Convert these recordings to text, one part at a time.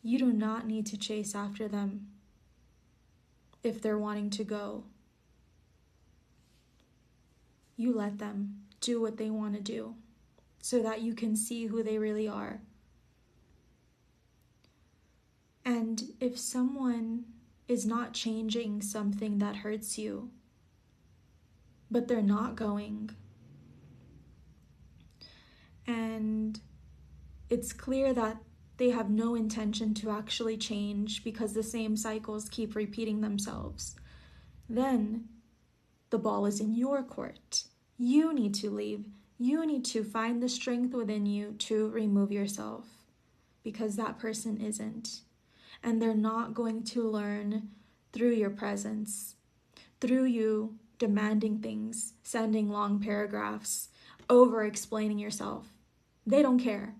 You do not need to chase after them if they're wanting to go. You let them do what they want to do so that you can see who they really are. And if someone is not changing something that hurts you, but they're not going, and it's clear that they have no intention to actually change because the same cycles keep repeating themselves, then the ball is in your court. You need to leave. You need to find the strength within you to remove yourself, because that person isn't. And they're not going to learn through your presence, through you demanding things, sending long paragraphs, over-explaining yourself. They don't care.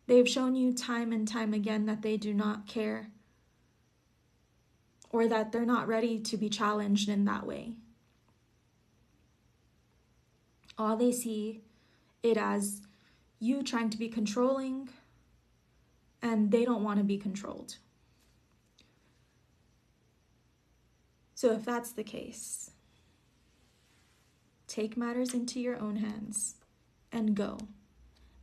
They've shown you time and time again that they do not care, or that they're not ready to be challenged in that way. All they see it as you trying to be controlling, and they don't want to be controlled. So if that's the case, take matters into your own hands and go.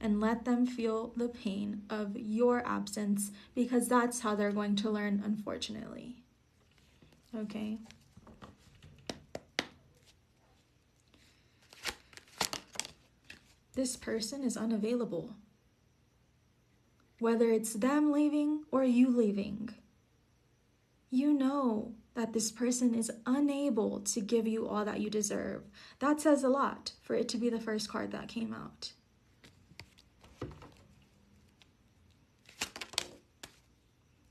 And let them feel the pain of your absence, because that's how they're going to learn, unfortunately. Okay? This person is unavailable. Whether it's them leaving or you leaving, you know that this person is unable to give you all that you deserve. That says a lot for it to be the first card that came out.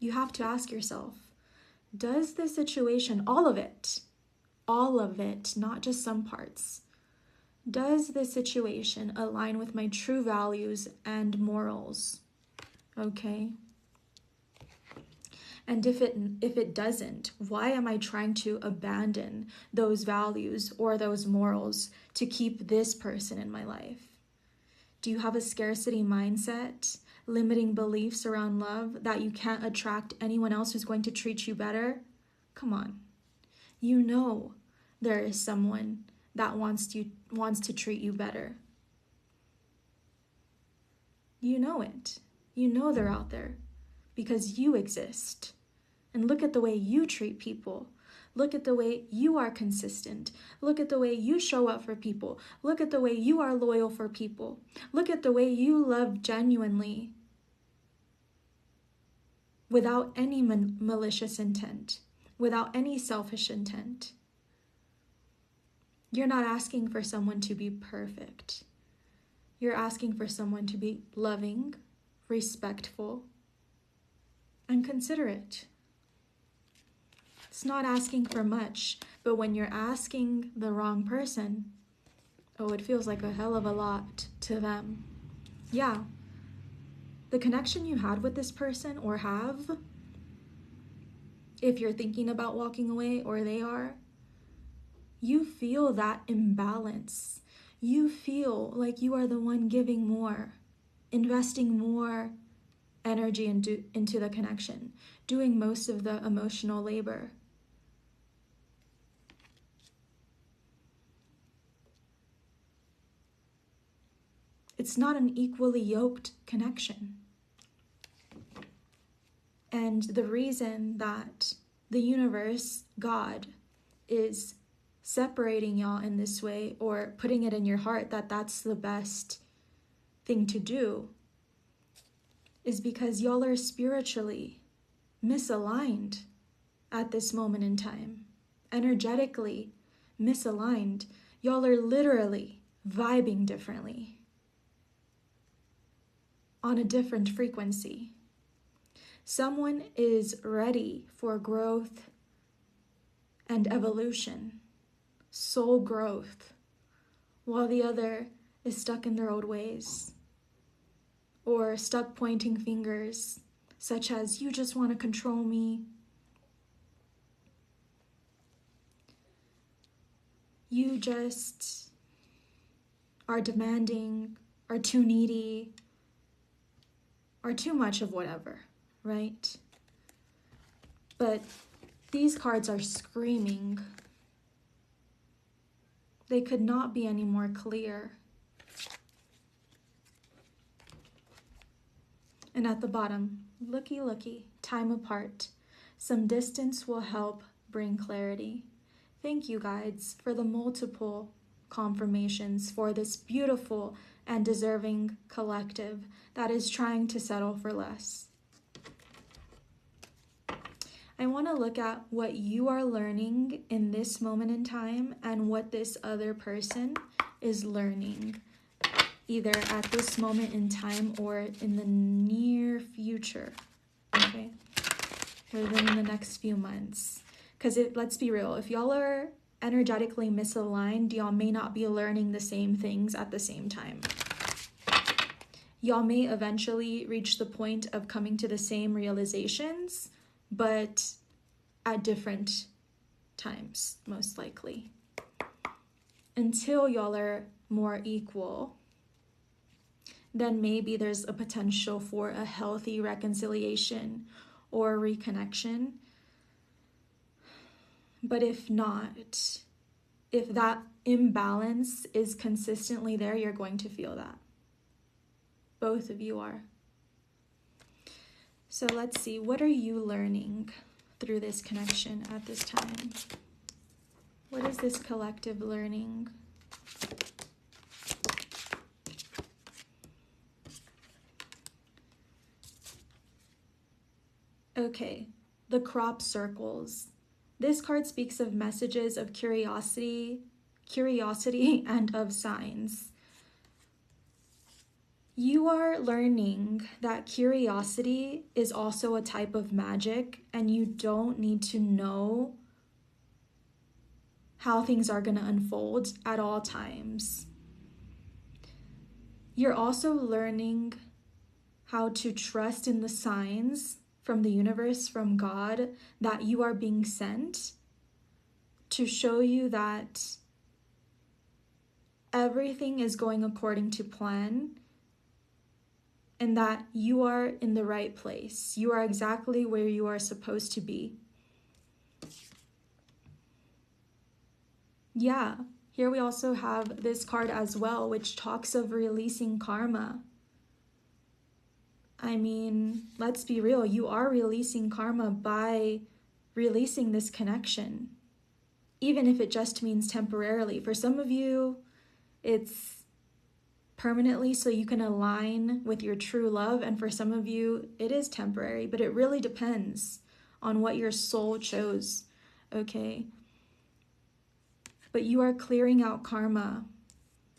You have to ask yourself, does this situation, all of it, not just some parts, does this situation align with my true values and morals? Okay? And if it doesn't, why am I trying to abandon those values or those morals to keep this person in my life? Do you have a scarcity mindset? Limiting beliefs around love, that you can't attract anyone else who's going to treat you better? Come on. You know there is someone that wants to treat you better. You know it. You know they're out there because you exist. And look at the way you treat people. Look at the way you are consistent. Look at the way you show up for people. Look at the way you are loyal for people. Look at the way you love genuinely, without any malicious intent, without any selfish intent. You're not asking for someone to be perfect. You're asking for someone to be loving, respectful, and considerate. It's not asking for much, but when you're asking the wrong person, it feels like a hell of a lot to them. Yeah. The connection you had with this person, or have, if you're thinking about walking away or they are, you feel that imbalance. You feel like you are the one giving more, investing more energy into the connection, doing most of the emotional labor. It's not an equally yoked connection. And the reason that the universe, God, is separating y'all in this way, or putting it in your heart that that's the best thing to do, is because y'all are spiritually misaligned at this moment in time. Energetically misaligned. Y'all are literally vibing differently, on a different frequency. Someone is ready for growth and evolution, soul growth, while the other is stuck in their old ways, or stuck pointing fingers, such as, you just want to control me. You just are demanding, are too needy, or too much of whatever, right? But these cards are screaming. They could not be any more clear. And at the bottom, looky, looky, time apart. Some distance will help bring clarity. Thank you, guides, for the multiple confirmations for this beautiful and deserving collective that is trying to settle for less. I want to look at what you are learning in this moment in time and what this other person is learning, either at this moment in time or in the near future, okay? Or within the next few months. Because let's be real, if y'all are energetically misaligned, y'all may not be learning the same things at the same time. Y'all may eventually reach the point of coming to the same realizations, but at different times, most likely. Until y'all are more equal, then maybe there's a potential for a healthy reconciliation or reconnection. But if not, if that imbalance is consistently there, you're going to feel that. Both of you are. So let's see, what are you learning through this connection at this time? What is this collective learning? Okay, the crop circles. This card speaks of messages of curiosity and of signs. You are learning that curiosity is also a type of magic, and you don't need to know how things are going to unfold at all times. You're also learning how to trust in the signs from the universe, from God, that you are being sent to show you that everything is going according to plan and that you are in the right place. You are exactly where you are supposed to be. Yeah, here we also have this card as well, which talks of releasing karma. I mean, let's be real, you are releasing karma by releasing this connection, even if it just means temporarily. For some of you, it's permanently so you can align with your true love, and for some of you, it is temporary, but it really depends on what your soul chose, okay? But you are clearing out karma.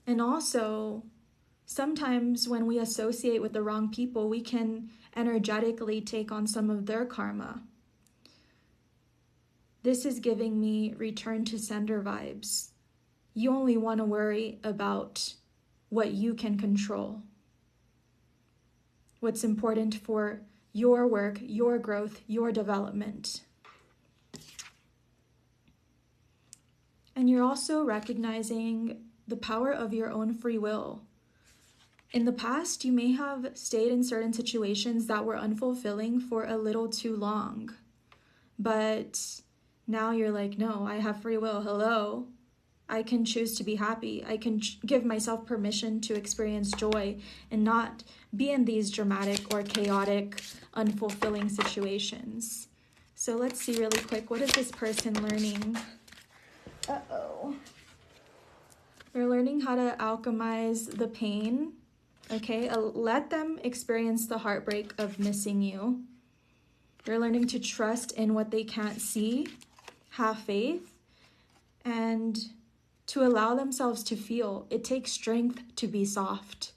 And also, sometimes when we associate with the wrong people, we can energetically take on some of their karma. This is giving me return to sender vibes. You only want to worry about what you can control. What's important for your work, your growth, your development. And you're also recognizing the power of your own free will. In the past, you may have stayed in certain situations that were unfulfilling for a little too long. But now you're like, no, I have free will. Hello. I can choose to be happy. I can give myself permission to experience joy and not be in these dramatic or chaotic, unfulfilling situations. So let's see really quick, what is this person learning? Uh-oh. They're learning how to alchemize the pain. Okay, let them experience the heartbreak of missing you. They're learning to trust in what they can't see, have faith, and to allow themselves to feel. It takes strength to be soft.